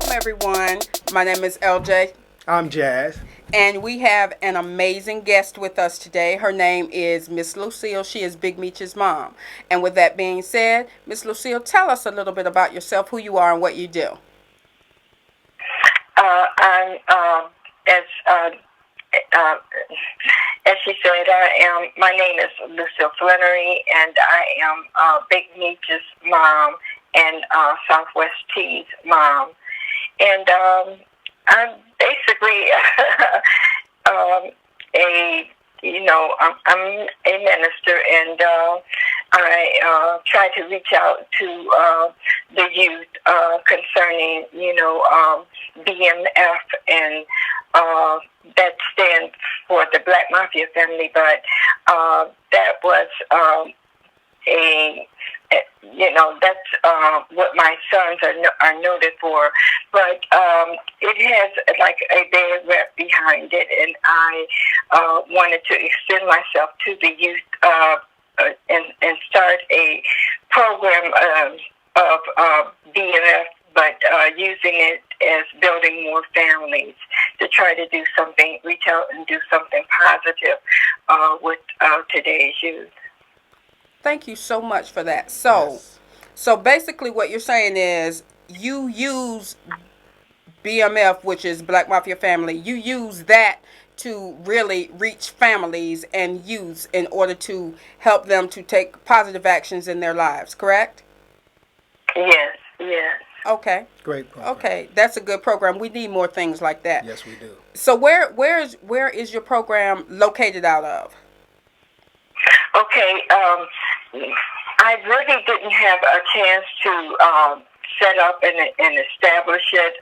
Welcome, everyone. My name is LJ, I'm Jazz. and we have an amazing guest with us today. Her name is Miss Lucille. She is Big Meech's mom. And with that being said, Miss Lucille, tell us a little bit about yourself, who you are, and what you do. I'm as uh, as she said, I am. My name is Lucille Flenory, and I am Big Meech's mom and Southwest Tea's mom, and I'm basically a I'm a minister, and I try to reach out to the youth concerning BMF, and that stands for the Black Mafia family, but that was a that's what my sons are noted for, but it has like a bad rep behind it, and I wanted to extend myself to the youth and start a program of BMF, but using it as building more families to try to do something, reach out and do something positive with today's youth. Thank you so much for that. So basically, what you're saying is you use BMF, which is Black Mafia Family. You use that to really reach families and youths in order to help them to take positive actions in their lives. Correct? Yes. Yes. Okay. Great program. Okay, that's a good program. We need more things like that. Yes, we do. So where is your program located out of? Okay, I really didn't have a chance to set up and establish it.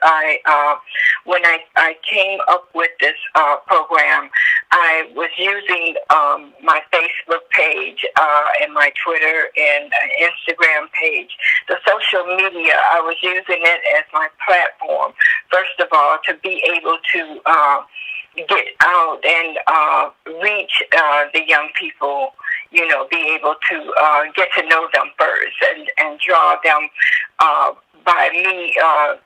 When I came up with this program, I was using my Facebook page and my Twitter and Instagram page. The social media, I was using it as my platform, first of all, to be able to get out and reach the young people, be able to get to know them first and draw them by me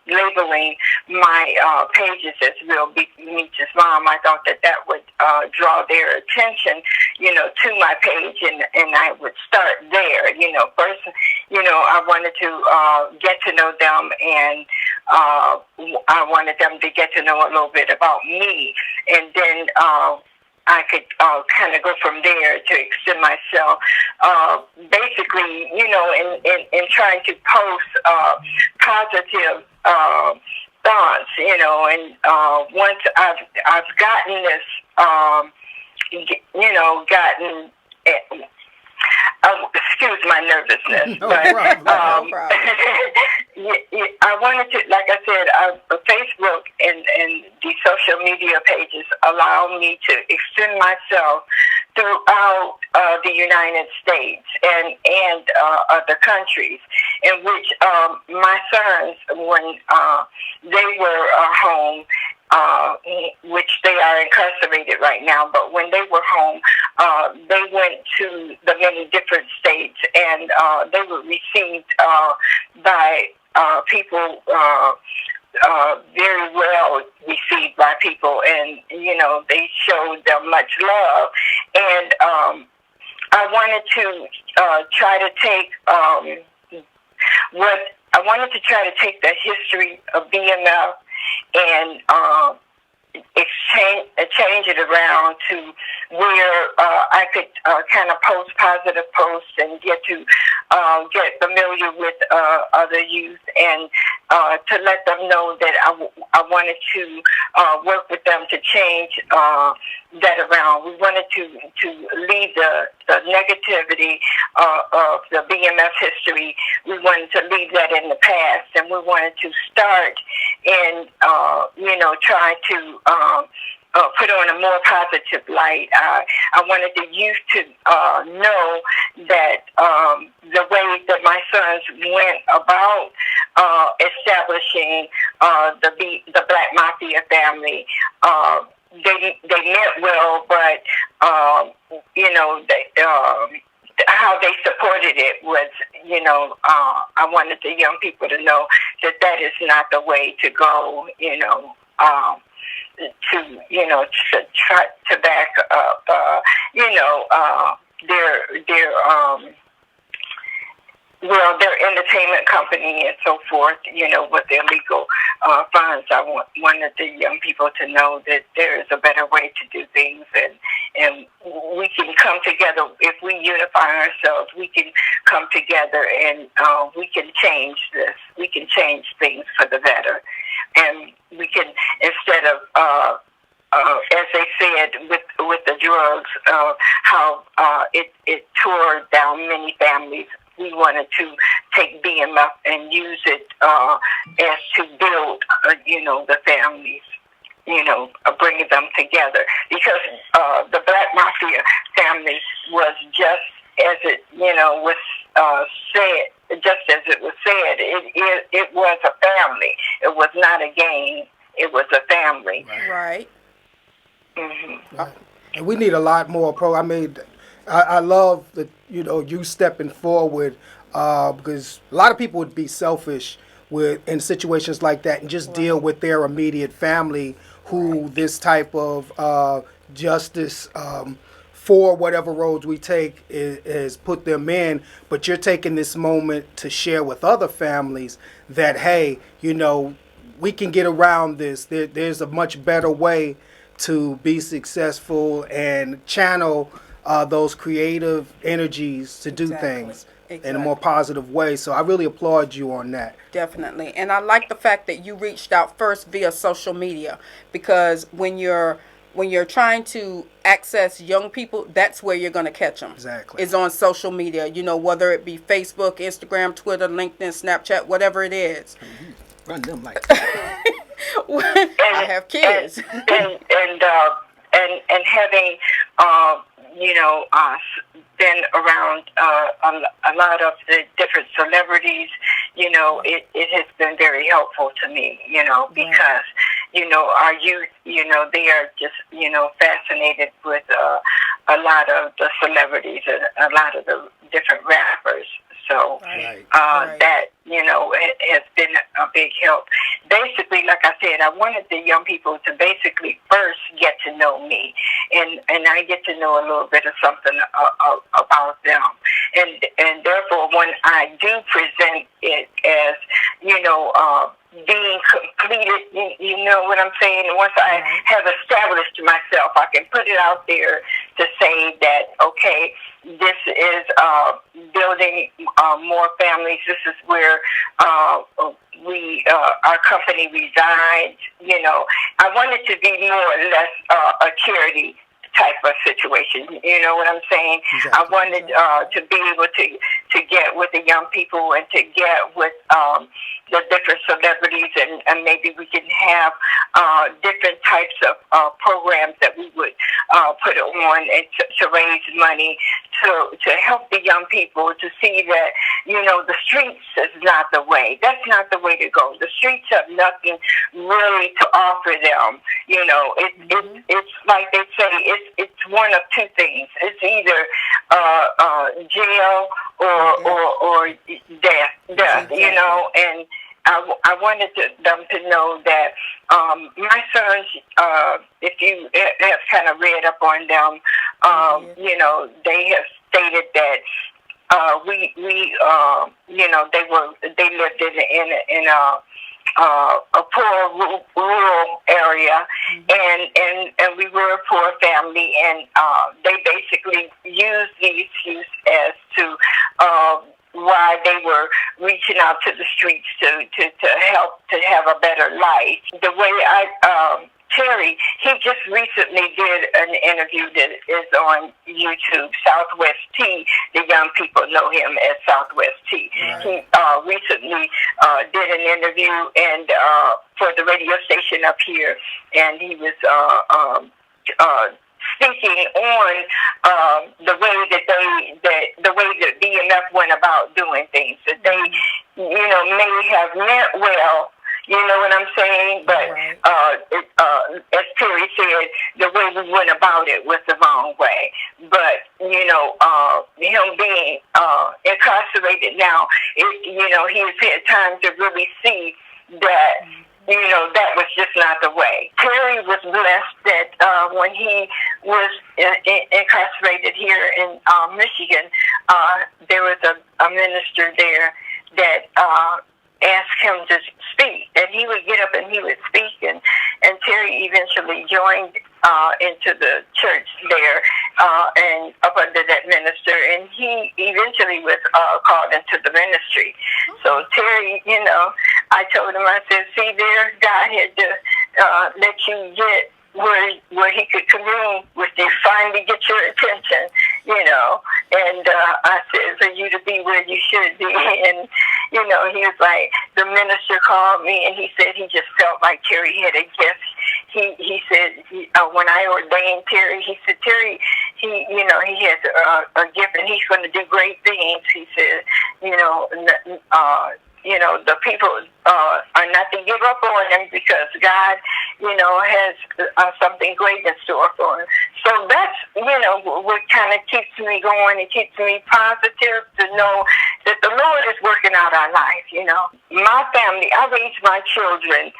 labeling my pages as Real Big Meech's mom. I thought that would draw their attention, to my page, and I would start there. First, I wanted to get to know them, and I wanted them to get to know a little bit about me, and then I could kind of go from there to extend myself. Basically, in trying to post positive thoughts, and once I've gotten this, gotten. Excuse my nervousness. No but, problem. No problem. I wanted to, like I said, Facebook and the social media pages allow me to extend myself throughout the United States and other countries, in which my sons, when they were home, which they are incarcerated right now, but when they were home, they went to the many different states, and they were received by people, very well received by people, and they showed them much love, and I wanted to try to take the history of BMF and change it around to where I could kind of post positive posts and get get familiar with other youth, and to let them know that I wanted to work with them to change that around. We wanted to leave the negativity of the BMF history. We wanted to leave that in the past, and we wanted to start and try to put on a more positive light. I wanted the youth to know that the way that my sons went about establishing the Black Mafia family, they meant well, but how they supported it was, I wanted the young people to know that is not the way to go. To try to back up, their their entertainment company and so forth, with their legal funds. Wanted the young people to know that there is a better way to do things, and we can come together. If we unify ourselves, we can come together, and we can change this. We can change things for the better, and we can, instead of as they said with the drugs, how it tore down many families. We wanted to take BMF and use it as to build, the families, bringing them together. Because the Black Mafia family was just as it, was said, just as it was said, it was a family. It was not a gang. It was a family. Right. Mm-hmm. And we need a lot more I love that you stepping forward because a lot of people would be selfish in situations like that and just deal with their immediate family who this type of justice for whatever roads we take is put them in. But you're taking this moment to share with other families that, hey, we can get around this. There's a much better way to be successful and channel those creative energies to do things in a more positive way. So I really applaud you on that. Definitely. And I like the fact that you reached out first via social media, because when you're trying to access young people, that's where you're going to catch them. Exactly. Is on social media, whether it be Facebook, Instagram, Twitter, LinkedIn, Snapchat, whatever it is. Run them like that. I have kids. And having been around a lot of the different celebrities, it has been very helpful to me, because our youth, they are just fascinated with a lot of the celebrities and a lot of the different rappers. So that has been a big help. Basically, like I said, I wanted the young people to basically first get to know me, and I get to know a little bit of something about them, and therefore when I do present it as being completed, you know what I'm saying? Once I have established myself, I can put it out there to say that, okay, this is building more families. This is where our company resides. I want it to be more or less a charity type of situation. You know what I'm saying? Exactly. I wanted to be able to get with the young people and to get with the different celebrities, and maybe we can have different types of programs that we would put on and to raise money to help the young people to see that, the streets is not the way. That's not the way to go. The streets have nothing really to offer them. It's like they say, it's one of two things. It's either jail or death. And I wanted them to know that my sons, if you have kind of read up on them, they have stated that they lived in a poor rural area, and we were a poor family, and they basically used the excuse as to why they were reaching out to the streets to help to have a better life. The way Terry, he just recently did an interview that is on YouTube, Southwest T. The young people know him as Southwest T. Right. He recently did an interview and for the radio station up here, and he was speaking on the way that BMF went about doing things. That they, may have meant well. You know what I'm saying? But as Terry said, the way we went about it was the wrong way. But he him being incarcerated now, he has had time to really see that, that was just not the way. Terry was blessed that when he was incarcerated here in Michigan, there was a minister there that asked him to speak, and he would get up and he would speak, and Terry eventually joined into the church there, and up under that minister, and he eventually was called into the ministry. So Terry, I told him, I said, see there, God had to let you get where he could commune with you, finally get your attention, and I said, for you to be where you should be. And, he was like, the minister called me, and he said he just felt like Terry had a gift. He said, when I ordained Terry, he said, Terry, he has a gift, and he's going to do great things. He said, the people are not to give up on him, because God, has something great in store for him. So that's, what kind of keeps me going. It keeps me positive to know that the Lord is working out our life. My family, I raised my children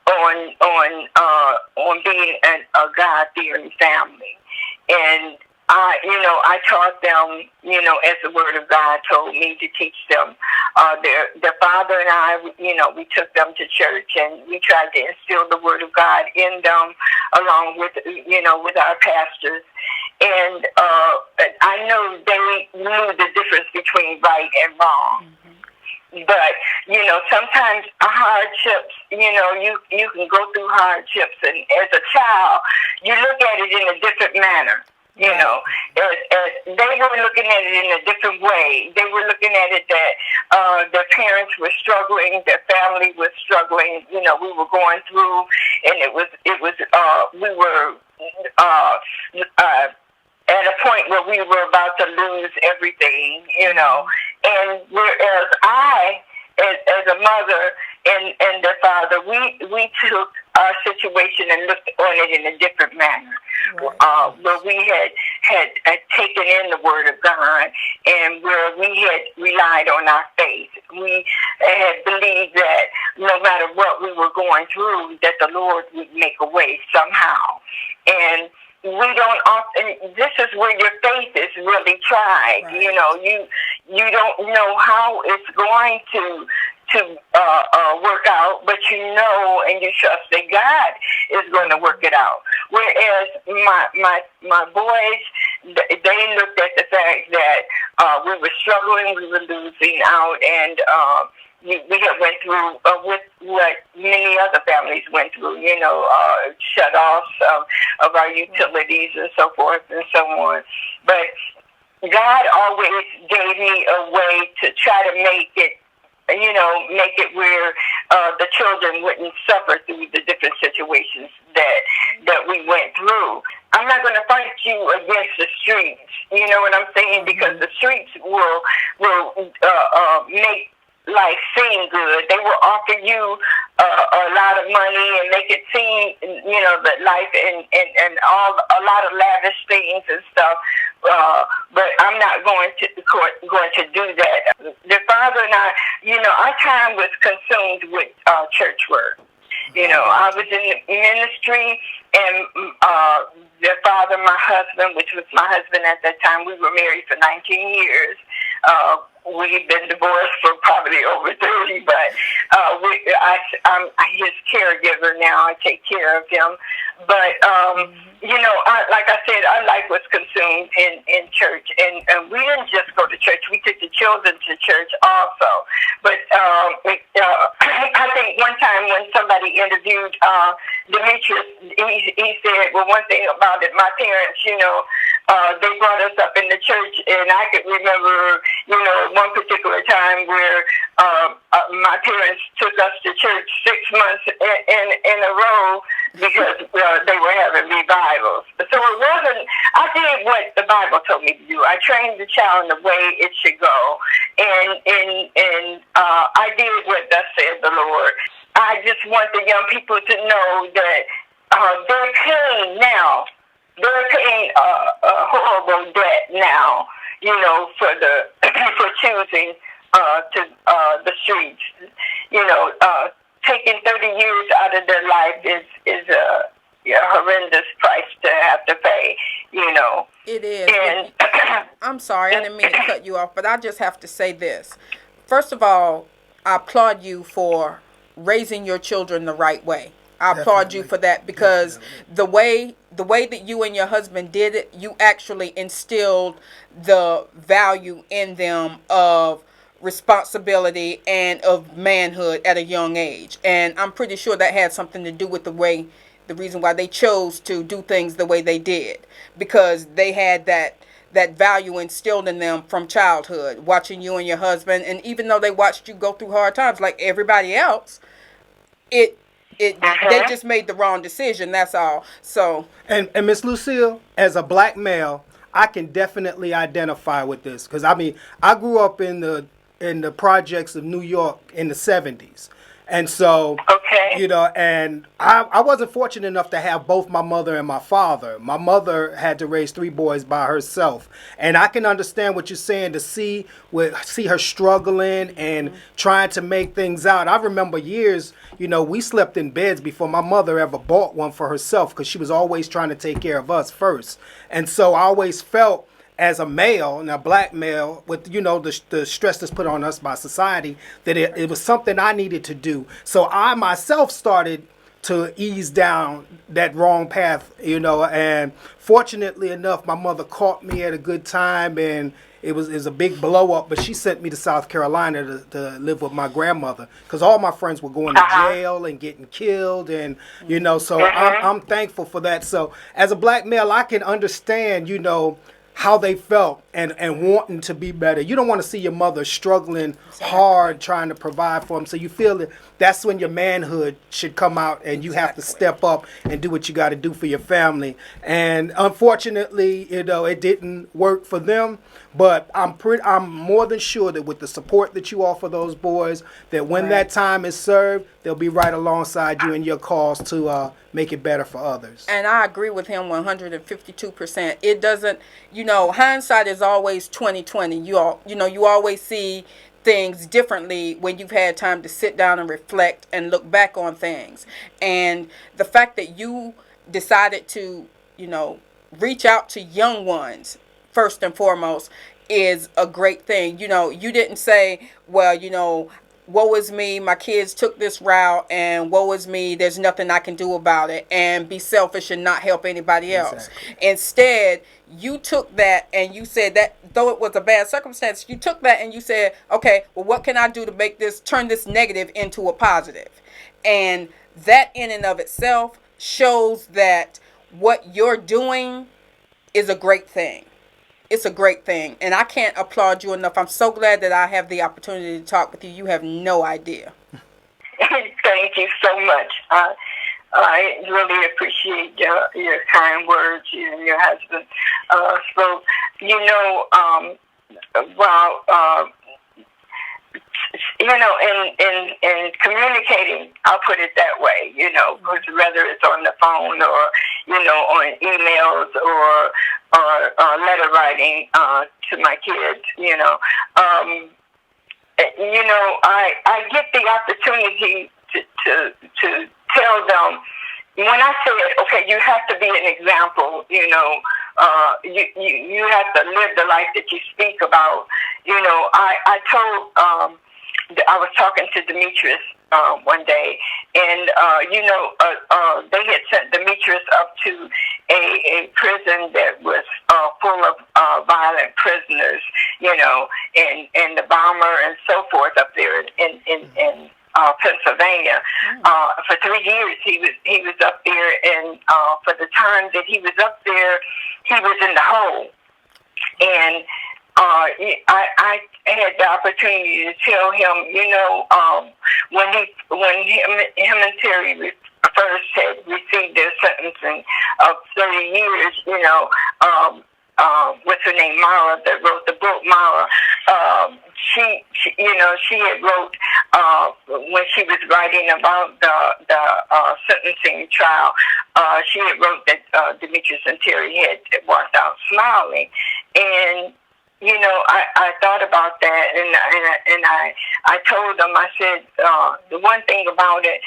on being a God-fearing family, and I taught them, as the Word of God told me to teach them. Their father and I, we took them to church, and we tried to instill the Word of God in them, along with, with our pastors. And I know they knew the difference between right and wrong. But, sometimes hardships, you can go through hardships, and as a child, you look at it in a different manner. They were looking at it in a different way. They were looking at it that their parents were struggling, their family was struggling. We were going through, and we were at a point where we were about to lose everything, And whereas I, as a mother and their father, we took our situation and looked on it in a different manner. Right. Where we had taken in the Word of God, and where we had relied on our faith. We had believed that no matter what we were going through, that the Lord would make a way somehow. And we don't often, this is where your faith is really tried. Right. You don't know how it's going to work out, but and you trust that God is going to work it out. Whereas my boys, they looked at the fact that we were struggling, we were losing out, and we had went through with what many other families went through, shut-offs of our utilities and so forth and so on. But God always gave me a way to try to make it where the children wouldn't suffer through the different situations that we went through. I'm not going to fight you against the streets, you know what I'm saying? Because the streets will make life seem good. They will offer you a lot of money and make it seem, that life and a lot of lavish things and stuff. But I'm not going to do that. The father and I, our time was consumed with church work. I was in the ministry, and the father, my husband, which was my husband at that time, we were married for 19 years. We've been divorced for probably over 30, but I'm his caregiver now. I take care of him. But, like I said, our life was consumed in church. And we didn't just go to church. We took the children to church also. But I think one time when somebody interviewed Demetrius, he said, well, one thing about it, my parents, they brought us up in the church, and I could remember, one particular time where my parents took us to church 6 months in a row because they were having revivals. So it wasn't, I did what the Bible told me to do. I trained the child in the way it should go, and I did what thus said the Lord. I just want the young people to know that they're paying now. They're paying a horrible debt now, for the for choosing to the streets. Taking 30 years out of their life is a horrendous price to have to pay. It is. And I'm sorry, I didn't mean to cut you off, but I just have to say this. First of all, I applaud you for raising your children the right way. I applaud you for that, because the way that you and your husband did it, you actually instilled the value in them of responsibility and of manhood at a young age. And I'm pretty sure that had something to do with the reason why they chose to do things the way they did, because they had that value instilled in them from childhood, watching you and your husband. And even though they watched you go through hard times like everybody else, it they just made the wrong decision, that's all. So and Miss Lucille, as a black male, I can definitely identify with this, because I grew up in the projects of New York in the 70s. And so, and I wasn't fortunate enough to have both my mother and my father. My mother had to raise 3 boys by herself. And I can understand what you're saying, to see her struggling and trying to make things out. I remember years, we slept in beds before my mother ever bought one for herself, because she was always trying to take care of us first. And so I always felt, as a male, and a black male, with the stress that's put on us by society, that it was something I needed to do. So I myself started to ease down that wrong path, and fortunately enough, my mother caught me at a good time, and it was a big blow up, but she sent me to South Carolina to live with my grandmother, because all my friends were going to jail and getting killed, and so I'm thankful for that. So as a black male, I can understand how they felt and wanting to be better. You don't want to see your mother struggling hard trying to provide for them. So you feel that's when your manhood should come out, and you have to step up and do what you got to do for your family. And unfortunately, it didn't work for them. But I'm more than sure that with the support that you offer those boys, that when that time is served, they'll be right alongside you in your cause to make it better for others. And I agree with him 152%. It doesn't, hindsight is always 2020. You always see things differently when you've had time to sit down and reflect and look back on things. And the fact that you decided to, reach out to young ones first and foremost is a great thing. You didn't say, well, woe is me, my kids took this route, and woe is me, there's nothing I can do about it, and be selfish and not help anybody else. Exactly. Instead, you took that and you said that, though it was a bad circumstance, you took that and you said, okay, well, what can I do to turn this negative into a positive? And that in and of itself shows that what you're doing is a great thing. It's a great thing, and I can't applaud you enough. I'm so glad that I have the opportunity to talk with you. You have no idea. Thank you so much. I really appreciate your kind words, you and your husband. In communicating, I'll put it that way, whether it's on the phone or, on emails or letter writing to my kids, I get the opportunity to tell them, when I say, okay, you have to be an example, you have to live the life that you speak about. I was talking to Demetrius one day, and they had sent Demetrius up to a prison that was full of violent prisoners, and the bomber and so forth up there in Pennsylvania. For 3 years he was up there, and for the time that he was up there, he was in the hole. And I had the opportunity to tell him, when him and Terry first had received their sentencing of 30 years, what's her name, Mara, that wrote the book, Mara, she had wrote, when she was writing about the sentencing trial, she had wrote that Demetrius and Terry had walked out smiling. And I thought about that, and I told them, I said, the one thing about it,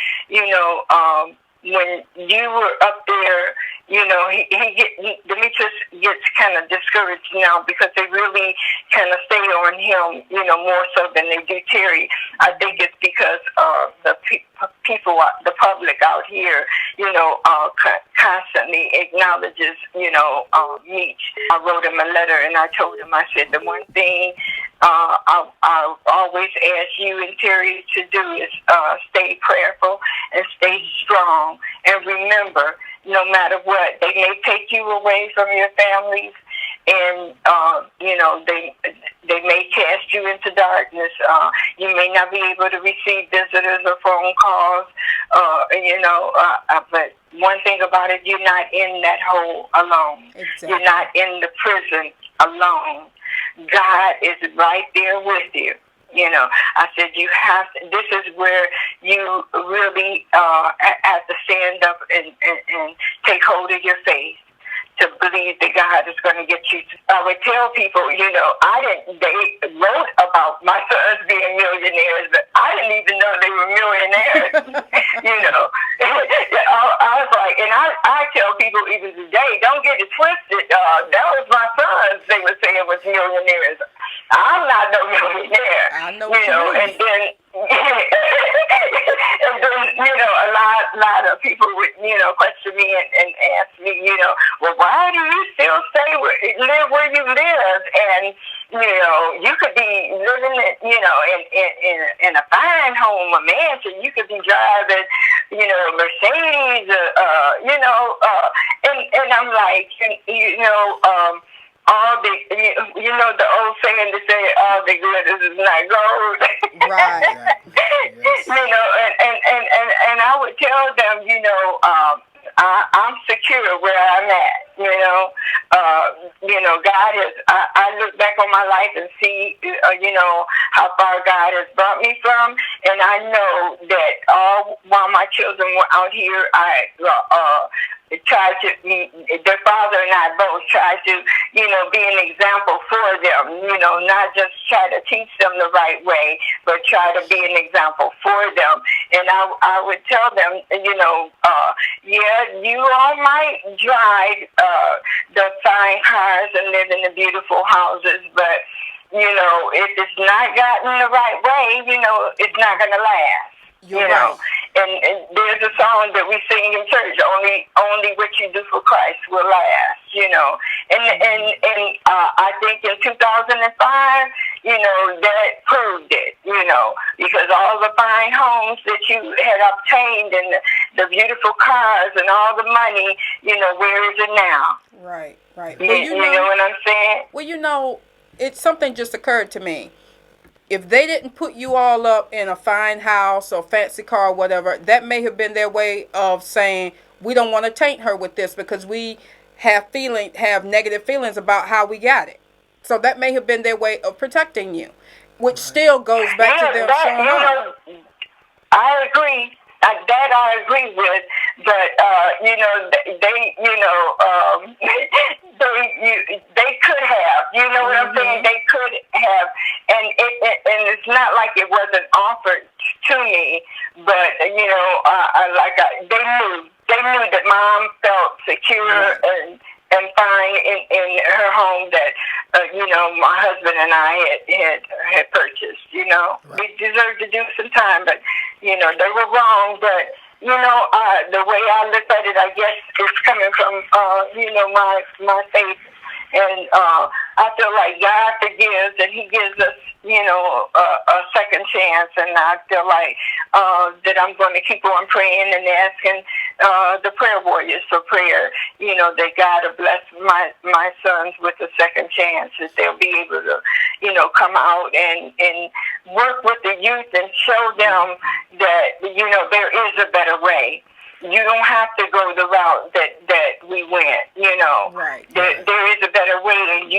when you were up there, Demetrius gets kind of discouraged now because they really kind of stay on him, more so than they do Terry. I think it's because the people, the public out here, constantly acknowledges, Meech. I wrote him a letter and I told him, I said, the one thing I always ask you and Terry to do is stay prayerful and stay strong. And remember, no matter what, they may take you away from your families, and they may cast you into darkness. You may not be able to receive visitors or phone calls, but one thing about it, you're not in that hole alone. Exactly. You're not in the prison alone. God is right there with you. I said you have to, this is where you really have to stand up and take hold of your faith to believe that God is going to get you. I would tell people, they wrote about my sons being millionaires, but I didn't even know they were millionaires. I was like, and I tell people even today, don't get it twisted. That was my sons they were saying was millionaires. I'm not no millionaire. I know what you mean. And then a lot of people would, question me and ask me, well, why do you still live where you live? And, you could be living, in a fine home, a mansion. You could be driving, Mercedes, and I'm like, all the, the old saying to say, all the good is not gold. Right. Yes. And I would tell them, I'm secure where I'm at. God is. I look back on my life and see, how far God has brought me from, and I know that all while my children were out here, I tried to. Their father and I both tried to, be an example for them. Not just try to teach them the right way, but try to be an example for them. And I would tell them, you all might drive the fine cars and live in the beautiful houses, but if it's not gotten the right way, it's not going to last. You're right. And there's a song that we sing in church, only what you do for Christ will last, and I think in 2005, that proved it, because all the fine homes that you had obtained and the beautiful cars and all the money, where is it now? Right. Well, you know what I'm saying? Well, it's something just occurred to me. If they didn't put you all up in a fine house or fancy car or whatever, that may have been their way of saying, we don't want to taint her with this because we have negative feelings about how we got it. So that may have been their way of protecting you, which still goes back to them showing up. I agree. That I agree with, but they could have, what I'm saying? They could have, and it's not like it wasn't offered to me, but they knew that Mom felt secure and fine in her home that my husband and I had purchased. We deserved to do some time, but they were wrong. But the way I look at it, I guess it's coming from my faith, and I feel like God forgives and He gives us a second chance, and I feel like that I'm going to keep on praying and asking the prayer warriors for prayer, that God will bless my sons with a second chance, that they'll be able to, come out and work with the youth and show them that, there is a better way. You don't have to go the route that we went, Right. There is a better way, and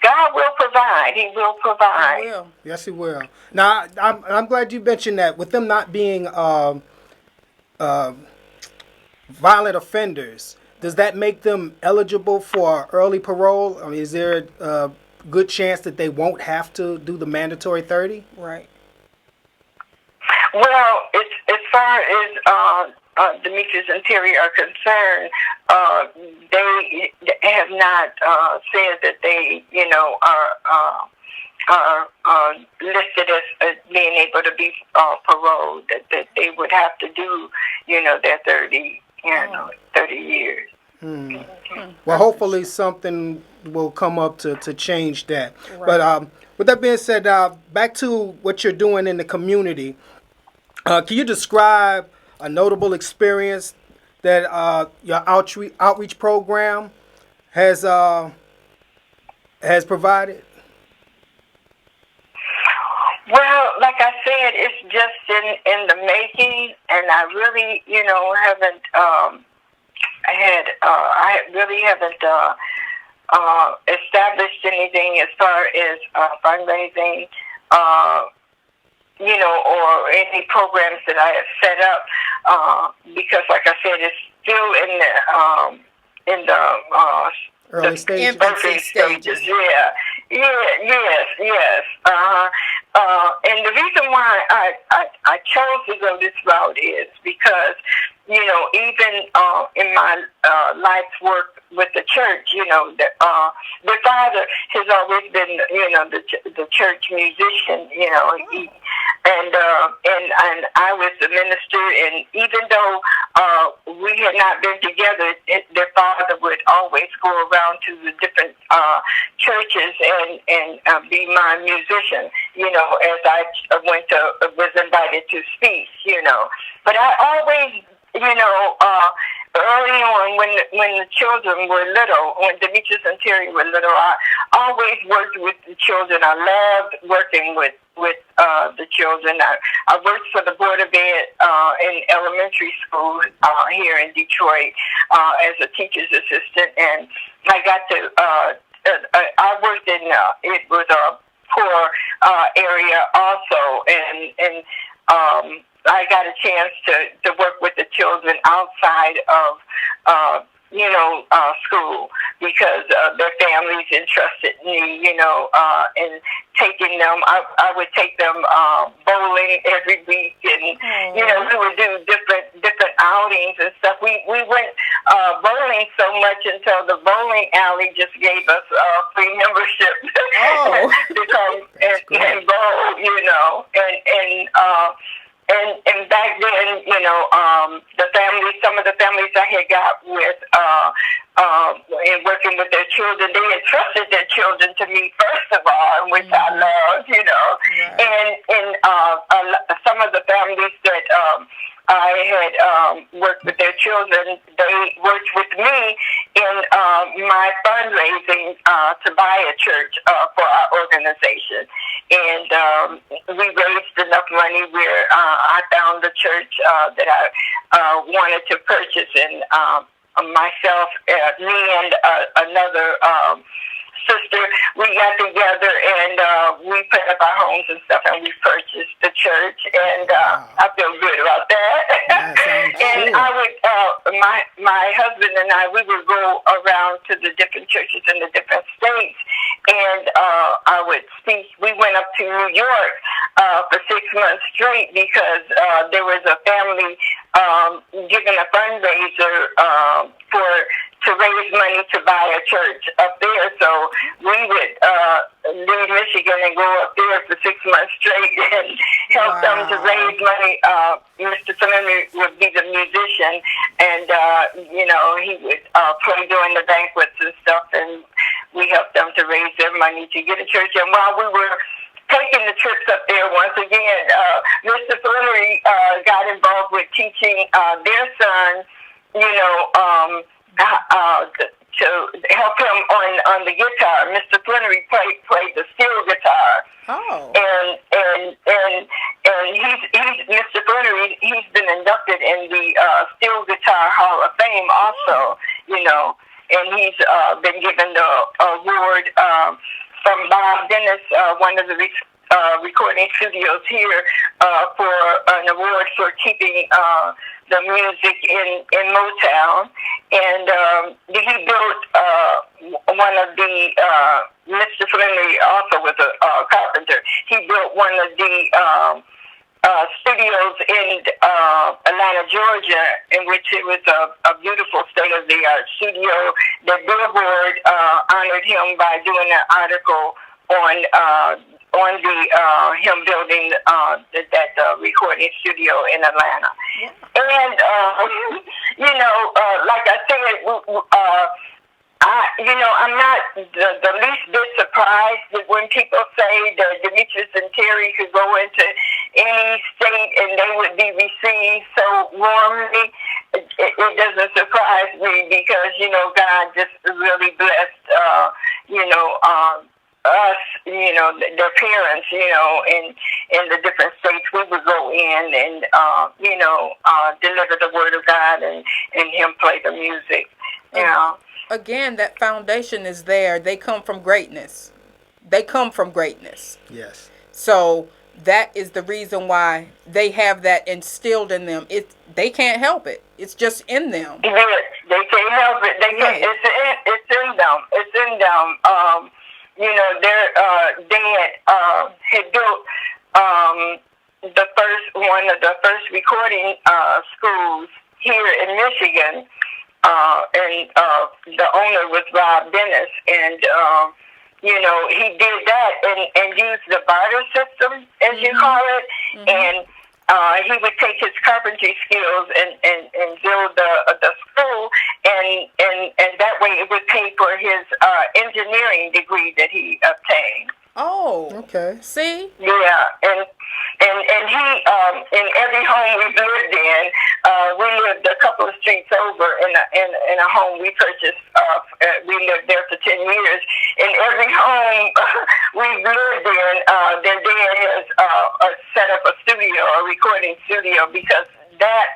God will provide. He will provide. He will. Yes, He will. Now, I'm glad you mentioned that. With them not being violent offenders, does that make them eligible for early parole? I mean, is there a good chance that they won't have to do the mandatory 30? Right. Well, as far as Demetrius and Terry are concerned, they have not said that they, are listed as being able to be paroled. That they would have to do, their 30 years. Well, hopefully something will come up to change that. Right. But with that being said, back to what you're doing in the community. Can you describe a notable experience that your outreach program has provided? Well, like I said, it's just in the making, and I really, haven't I really haven't established anything as far as fundraising, or any programs that I have set up, because, like I said, it's still in the Early stages. Infancy stages. Yeah. Yes. And the reason why I chose to go this route is because, even in my life's work with the church, the father has always been, the church musician, and I was the minister, and even though we had not been together, their father would always go around to the different churches and be my musician, as I was invited to speak, But I always, early on, when the children were little, when Demetrius and Terry were little, I always worked with the children. I loved working with the children. I worked for the Board of Ed in elementary school here in Detroit as a teacher's assistant, and I got to. I worked in it was a poor area also, and I got a chance to work with the children outside of school because their families entrusted me, in taking them. I would take them bowling every week, and we would do different outings and stuff. We went bowling so much until the bowling alley just gave us free membership to come and bowl, and back then, some of the families I had got with, in working with their children, they entrusted their children to me first of all, which I loved, Right. And some of the families that I had worked with their children, they worked with me in my fundraising to buy a church for our organization. And we raised enough money where I found the church that I wanted to purchase, and myself, me and another sister, we got together and we put up our homes and stuff, and we purchased the church, and I feel good about that. And I would, my husband and I, we would go around to the different churches in the different states, and I would speak. We went up to New York for 6 months straight because there was a family giving a fundraiser to raise money to buy a church up there. So we would leave Michigan and go up there for 6 months straight and help them to raise money. Mr. Flenory would be the musician, and he would play during the banquets and stuff, and we helped them to raise their money to get a church. And while we were taking the trips up there, once again, Mr. Flenory got involved with teaching their son, to help him on the guitar. Mr. Flenory played the steel guitar. Oh. And he's Mr. Flenory. He's been inducted in the Steel Guitar Hall of Fame also. And he's been given the award from Bob Dennis, one of the recording studios here, for an award for keeping the music in Motown, and he built one of the Mr. Flenory also was a carpenter. He built one of the studios in Atlanta, Georgia, in which it was a beautiful state-of-the-art studio. The Billboard honored him by doing an article on the him building that recording studio in Atlanta. And like I said, I'm not the least bit surprised that when people say that Demetrius and Terry could go into any state and they would be received so warmly. It doesn't surprise me because, God just really blessed, us, their parents, in the different states. We would go in and, deliver the word of God and him play the music, Again, that foundation is there. They come from greatness. Yes. So that is the reason why they have that instilled in them. They can't help it. It's just in them. Yes, they can't help it. They can't. It's in them. It's in them. Their dad had built one of the first recording schools here in Michigan. And the owner was Rob Dennis, and he did that and used the barter system, as you call it, and he would take his carpentry skills and build the school, and that way it would pay for his engineering degree that he obtained. Oh, okay. See? Yeah, and he in every home we've lived in, we lived a couple of streets over in a home we purchased. We lived there for 10 years. In every home we've lived in, their dad has set up a studio, a recording studio, because that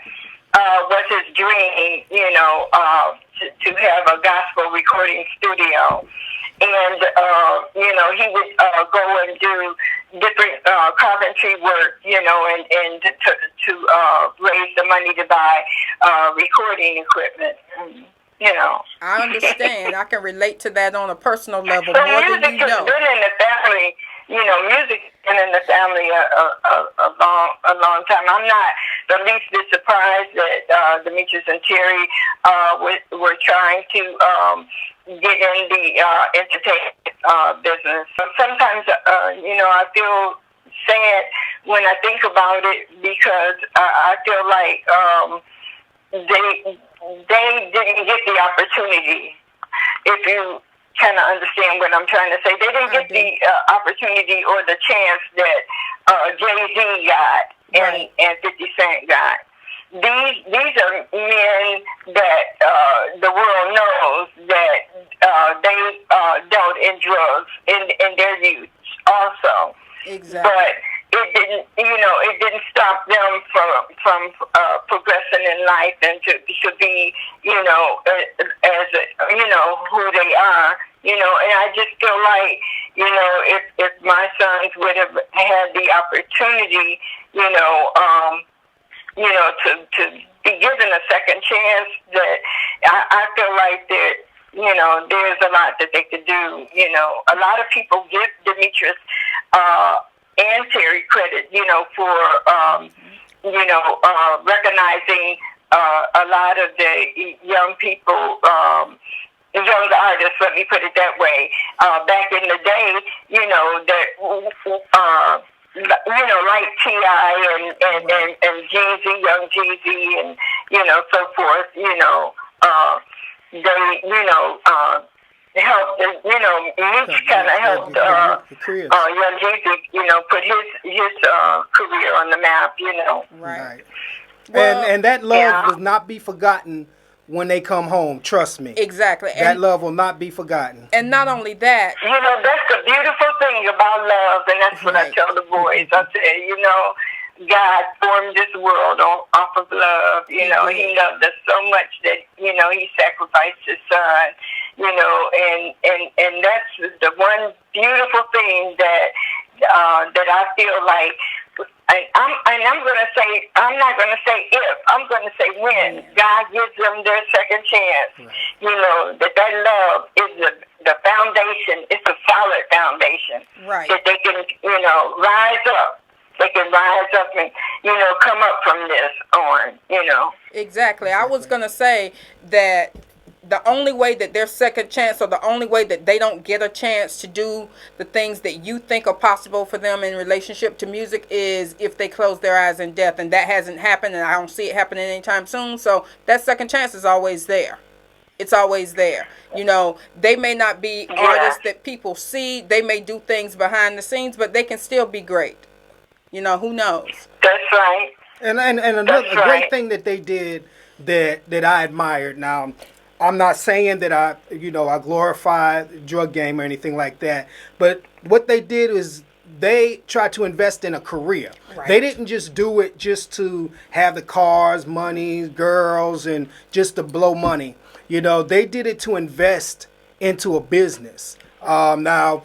was his dream, to have a gospel recording studio. And, he would go and do different carpentry work, and to raise the money to buy recording equipment, I understand. I can relate to that on a personal level So more than music you has know. been in the family, music has been in the family a long time. I'm not the least bit surprised that Demetrius and Terry were trying to get in the entertainment business. Sometimes, I feel sad when I think about it because I feel like they didn't get the opportunity. If you kind of understand what I'm trying to say, they didn't get the opportunity or the chance that Jay-Z got and 50 Cent got. These are men that the world knows that they dealt in drugs in their youth also. Exactly. But it didn't stop them from progressing in life and to be, as who they are, and I just feel like, if my sons would have had the opportunity, to be given a second chance, that I feel like that, there's a lot that they could do. A lot of people give Demetrius and Terry credit, for, recognizing a lot of the young people, young artists, let me put it that way. Back in the day, like T.I. and Jeezy, young Jeezy, and, so forth, they, helped, Meech kind of helped young Jeezy, put his career on the map, Right. Well, and that love will not be forgotten when they come home. Trust me. Exactly. That love will not be forgotten. And not only that. That's the beautiful thing about love, and that's what I tell the boys. I say, God formed this world off of love. He loved us so much that, he sacrificed his son, and that's the one beautiful thing that I feel like I'm going to say, I'm not going to say if, I'm going to say when God gives them their second chance. Right. You know, that love is the foundation. It's a solid foundation. Right. That they can, you know, rise up. They can rise up and, you know, come up from this on, you know. Exactly. I was going to say that the only way that their second chance, or the only way that they don't get a chance to do the things that you think are possible for them in relationship to music, is if they close their eyes in death. And that hasn't happened, and I don't see it happening anytime soon. So that second chance is always there. It's always there. You know, they may not be artists that people see. They may do things behind the scenes, but they can still be great. You know, who knows? That's right. And another great thing that they did that I admired. Now, I'm not saying that I glorify the drug game or anything like that, but what they did is they tried to invest in a career. Right. They didn't just do it just to have the cars, money, girls, and just to blow money. You know, they did it to invest into a business. Now,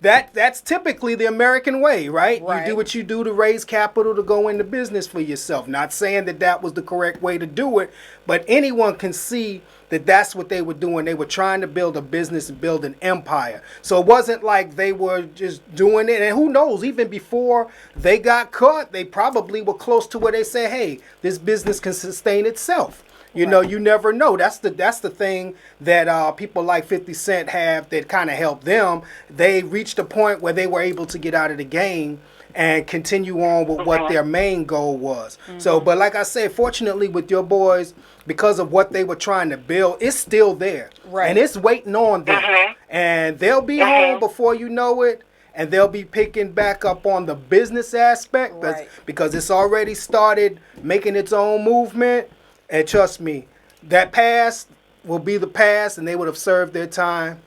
that's typically the American way, right? You do what you do to raise capital to go into business for yourself. Not saying that was the correct way to do it, but anyone can see that that's what they were doing. They were trying to build a business and build an empire. So it wasn't like they were just doing it. And who knows, even before they got caught, they probably were close to where they said, hey, this business can sustain itself. You know, you never know. That's the thing that people like 50 Cent have that kind of helped them. They reached a point where they were able to get out of the game and continue on with what their main goal was. So, but like I said, fortunately with your boys, because of what they were trying to build, it's still there. Right. And it's waiting on them. And they'll be home before you know it. And they'll be picking back up on the business aspect because it's already started making its own movement. And trust me, that past will be the past, and they would have served their time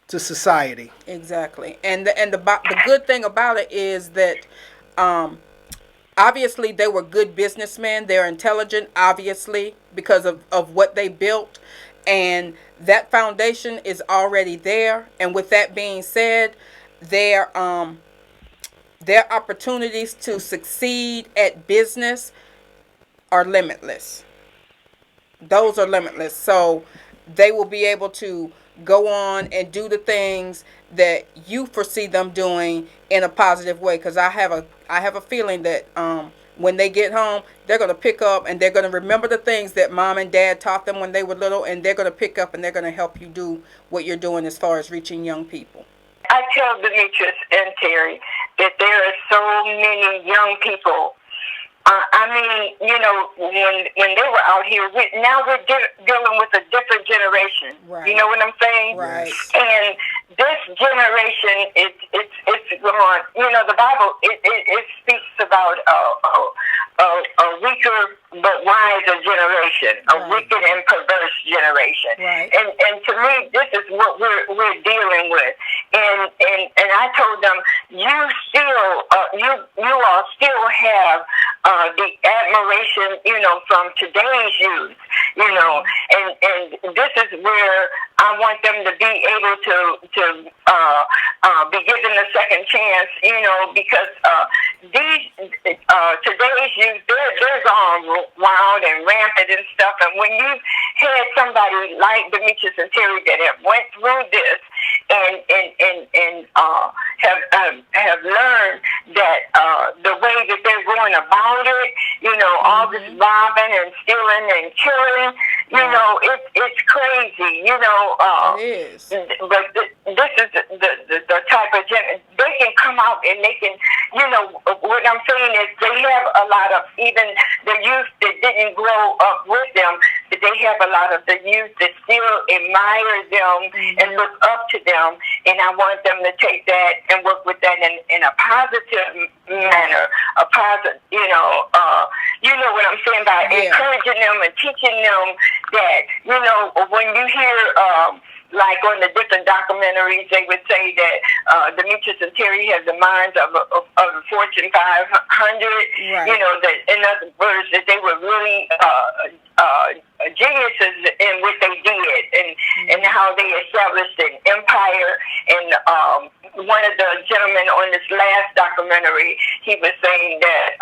to society. Exactly. And the good thing about it is that obviously they were good businessmen. They're intelligent, obviously, because of what they built. And that foundation is already there. And with that being said, their opportunities to succeed at business are limitless. Those are limitless. So they will be able to go on and do the things that you foresee them doing in a positive way. Because I have a feeling that when they get home, they're going to pick up and they're going to remember the things that mom and dad taught them when they were little, and they're going to pick up and they're going to help you do what you're doing as far as reaching young people. I tell Demetrius and Terry that there are so many young people. I mean, you know, when they were out here, now we're dealing with a different generation. Right. You know what I'm saying? Right. And this generation, it's going. You know, the Bible it speaks about a weaker but wiser generation, a wicked and perverse generation. Right. And to me, this is what we're dealing with. And I told them, you all still have the admiration, you know, from today's youth, you know, and this is where I want them to be able to be given a second chance, you know, because today's youth, they're gone wild and rampant and stuff. And when you had somebody like Demetrius and Terry that have went through this and have learned that the way that they're going about it, you know, all this robbing and stealing and killing, you know, it's crazy, you know. It is. But this is the type of they can come out and they can, you know, what I'm saying is they have a lot of, even the youth that didn't grow up with them, but they have a lot of the youth that still admire them and look up to them. And I want them to take that and work with that in a positive manner, a positive, you know what I'm saying, by encouraging them and teaching them that, you know, when you hear like on the different documentaries, they would say that Demetrius and Terry have the minds of the Fortune 500. Right. You know, that in other words, that they were really geniuses in what they did, and how they established an empire. And one of the gentlemen on this last documentary, he was saying that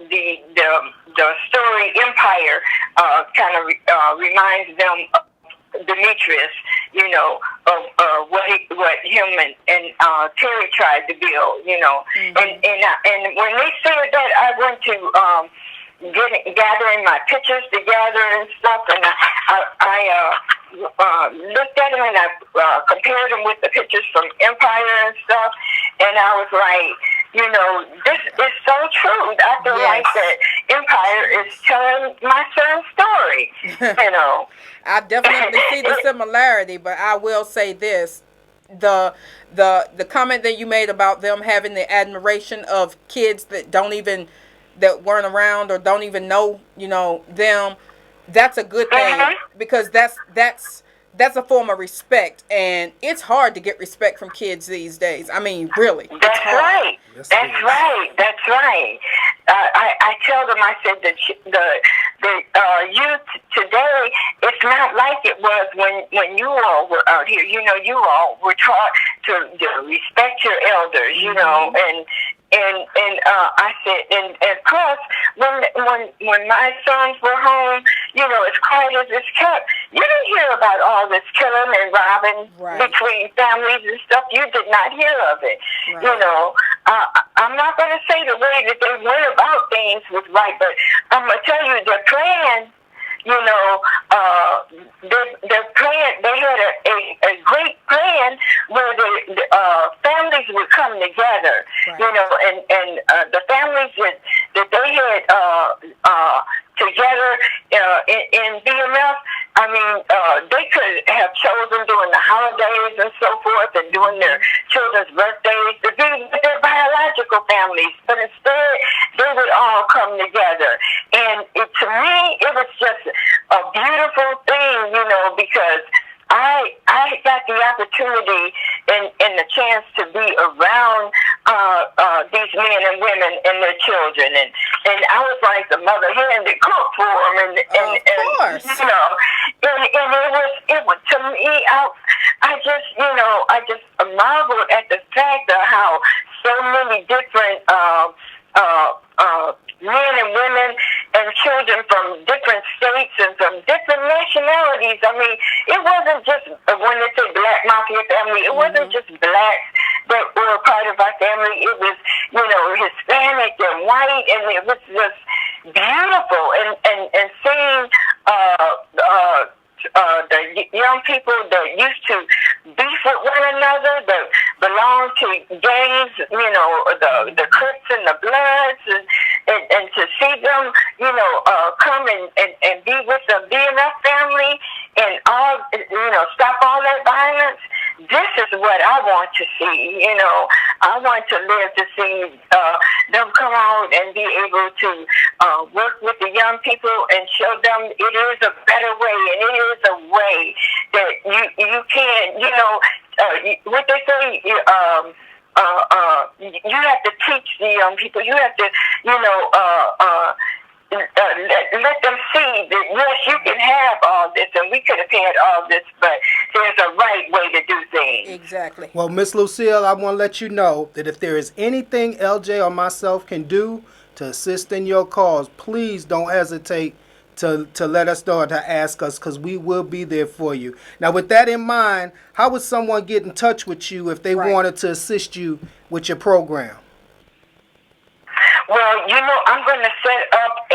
the story Empire kind of reminds them of Demetrius, you know, of what him and Terry tried to build, you know. And when they said that, I went to gathering my pictures together and stuff, and I looked at them and I compared them with the pictures from Empire and stuff, and I was like, you know, this is so true. I feel like that Empire is telling my son's story, you know. I definitely see the similarity, but I will say this. The comment that you made about them having the admiration of kids that weren't around or don't even know, you know, them, that's a good thing, because that's a form of respect, and it's hard to get respect from kids these days. I mean, really. That's right. That's right. I tell them, I said that the youth today, it's not like it was when you all were out here. You know, you all were taught to respect your elders, you know, and I said, and plus, when my sons were home, you know, as quiet as it's kept, you didn't hear about all this killing and robbing between families and stuff. You did not hear of it. Right. You know, I'm not going to say the way that they went about things was right, but I'm going to tell you their plan. You know, their plan. They had a great plan where the families would come together. Right. You know, and the families that they had together in BMF. I mean, they could have chosen during the holidays and so forth, and during their children's birthdays to be with their biological families, but instead they would all come together. And to me, it was just a beautiful thing, you know, because I got the opportunity and the chance to be around these men and women and their children, and I was like the mother hen that cooked for them, and you know, and it was to me, I just marveled at the fact of how so many different men and women and children from different states and from different nationalities. I mean, it wasn't just, when they say Black Mafia family, it wasn't just blacks that were a part of our family. It was, you know, Hispanic and white, and it was just beautiful. And seeing the young people that used to beef with one another, that belong to gangs, you know, the Crips and the Bloods, and to see them, you know, come and be with the BMF family and all, you know, stop all that violence. This is what I want to see, you know. I want to live to see them come out and be able to work with the young people and show them it is a better way, and it is a way that you can, you know, what they say, you have to teach the young people. You have to, you know, let them see that, yes, you can have all this, and we could have had all this, but there's a right way to do things. Exactly. Well, Miss Lucille, I want to let you know that if there is anything LJ or myself can do to assist in your cause, please don't hesitate to let us know, to ask us, because we will be there for you. Now, with that in mind, how would someone get in touch with you if they wanted to assist you with your program? Well, you know, I'm going to set up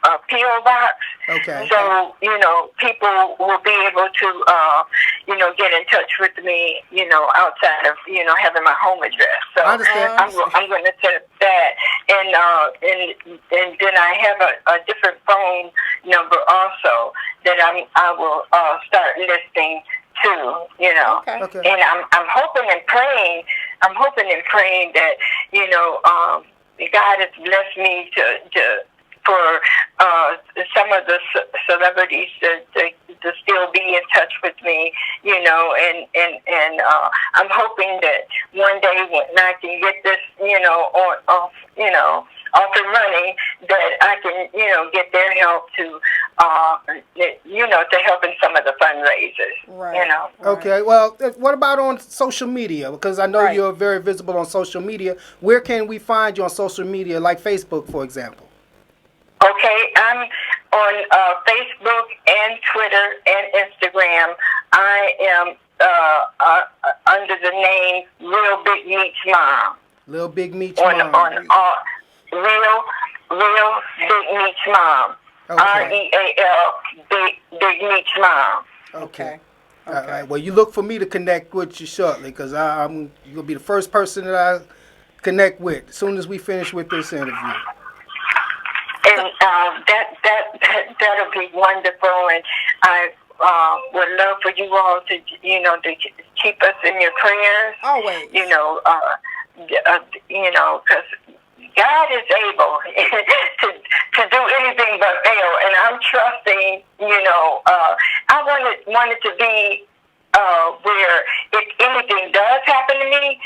a P.O. box. Okay. So, you know, people will be able to, you know, get in touch with me, you know, outside of, you know, having my home address. So I understand. I'm going to set up that. And then I have a different phone number also that I will start listing too, you know. Okay. And I'm hoping and praying that, you know, God has blessed me to for some of the celebrities to still be in touch with me, and I'm hoping that one day when I can get this, off and running, that I can, get their help to, to help in some of the fundraisers, Right. Okay, well, what about on social media? Because I know you're very visible on social media. Where can we find you on social media, like Facebook, for example? Okay, I'm on Facebook and Twitter and Instagram. I am under the name Real Big Meech Mom. Little Big Meech Mom. Real Big Meech Mom. Okay. REAL Big Meech Mom. Okay. All right. Well, you look for me to connect with you shortly, because you're gonna be the first person that I connect with as soon as we finish with this interview. And that'll be wonderful. And I would love for you all to to keep us in your prayers. Always. Because God is able to do anything but fail, and I'm trusting. I wanted to be where if anything does happen to me,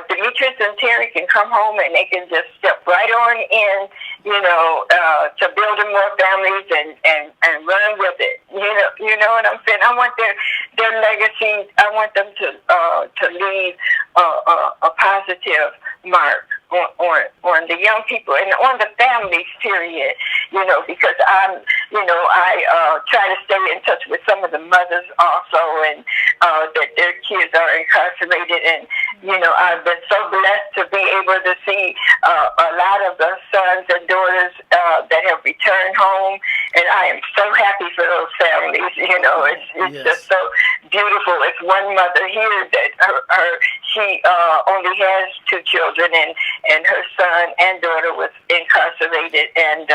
Demetrius and Terry can come home and they can just step right on in, to building more families and run with it. You know what I'm saying? I want their legacy. I want them to leave a positive mark on the young people and on the families, period. Because I try to stay in touch with some of the mothers also, and that their kids are incarcerated. And I've been so blessed to be able to see a lot of the sons and daughters that have returned home, and I am so happy for those families. It's just so beautiful. It's one mother here that she only has 2 children, and her son and daughter was incarcerated, and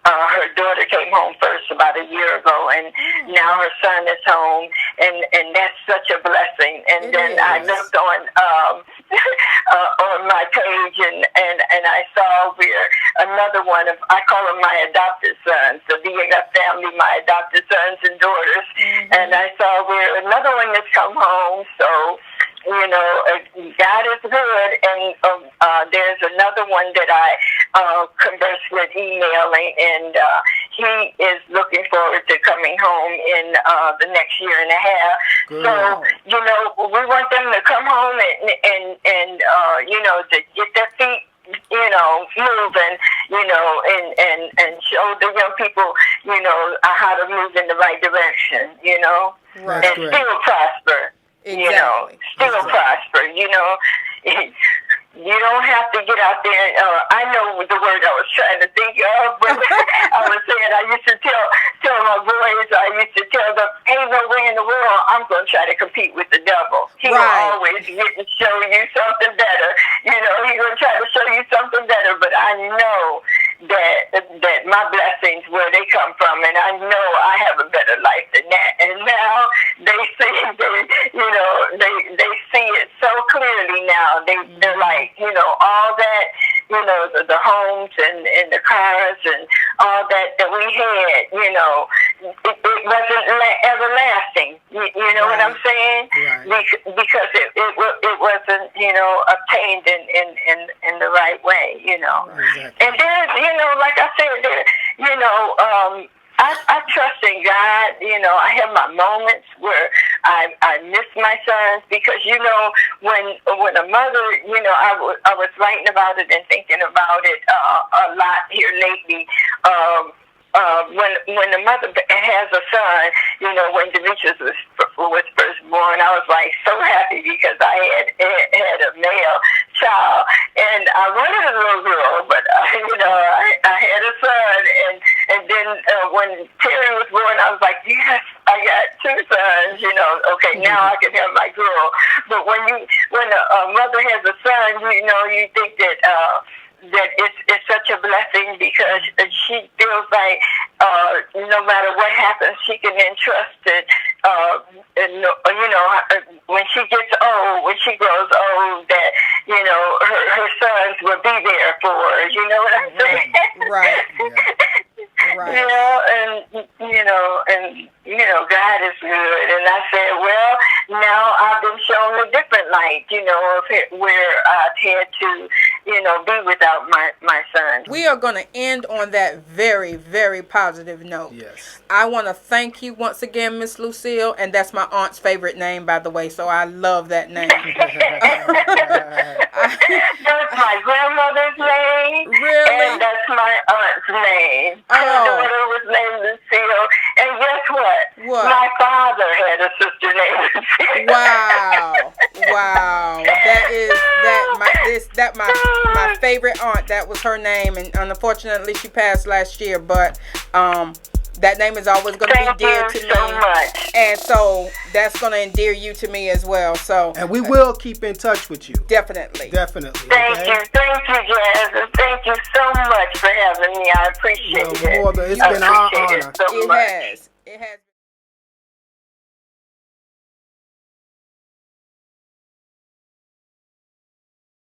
her daughter came home first about a year ago, and now her son is home, and that's such a blessing. And then I looked on my page, and I saw where another one of, I call them my adopted sons, the BMF family, my adopted sons and daughters, and I saw where another one has come home. So God is good, and there's another one that I converse with emailing, and he is looking forward to coming home in the next year and a half. Good. So, we want them to come home and to get their feet moving, and show the young people, how to move in the right direction, Right. and still prosper. Exactly. Still prosper. You don't have to get out there. I know the word I was trying to think of, but I was saying I used to tell my boys, I used to tell them, ain't no way in the world I'm going to try to compete with the devil. He will always get to show you something better. He's going to try to show you something better, but I know that my blessings, where they come from, and I know I have a better life than that. And now they see, they see it so clearly now. They're like, all that, the homes and the cars and all that we had, it wasn't everlasting. You know what I'm saying? Right. Because it wasn't, obtained in the right way, Exactly. And there's, like I said, I trust in God. I have my moments where I miss my sons, because when a mother, I was writing about it and thinking about it a lot here lately. When the mother has a son, when Demetrius was first born, I was like so happy, because I had a male child, and I wanted a little girl, but I had a son, and then when Terry was born, I was like, yes, I got 2 sons. Okay, now I can have my girl. But when a mother has a son, you think that it's such a blessing, because she feels like no matter what happens, she can entrust it. When she gets old, when she grows old, that her sons will be there for her. You know what I'm saying? Right. said, well, now I've been shown a different light, where I've had to, be without my son. We are going to end on that very, very positive note. Yes. I want to thank you once again, Miss Lucille, and that's my aunt's favorite name, by the way, so I love that name. That's my grandmother's name. Really? And that's my aunt's name. Oh. Her daughter was named Lucille. And guess what? What? My father had a sister named Lucille. Wow. Wow. My favorite aunt, that was her name, and unfortunately she passed last year, but that name is always going to be dear to me. Thank you so much. And so that's going to endear you to me as well. So And we will keep in touch with you. definitely. Definitely. Thank you, Jazz, and thank you so much for having me. I appreciate it. It's been our honor. So It much. has. It has.